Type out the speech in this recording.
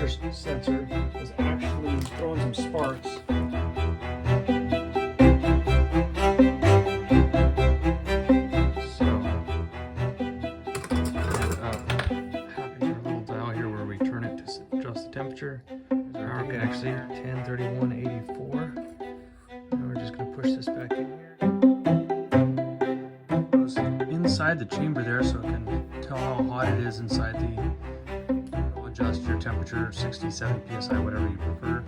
temperature sensor is actually throwing some sparks. So having our little dial here where we turn it to adjust the temperature. Power actually 1031.84. Now we're just going to push this back in here. It goes inside the chamber there, so it can tell how hot it is inside the. It'll adjust your temperature, 67 psi, whatever you prefer.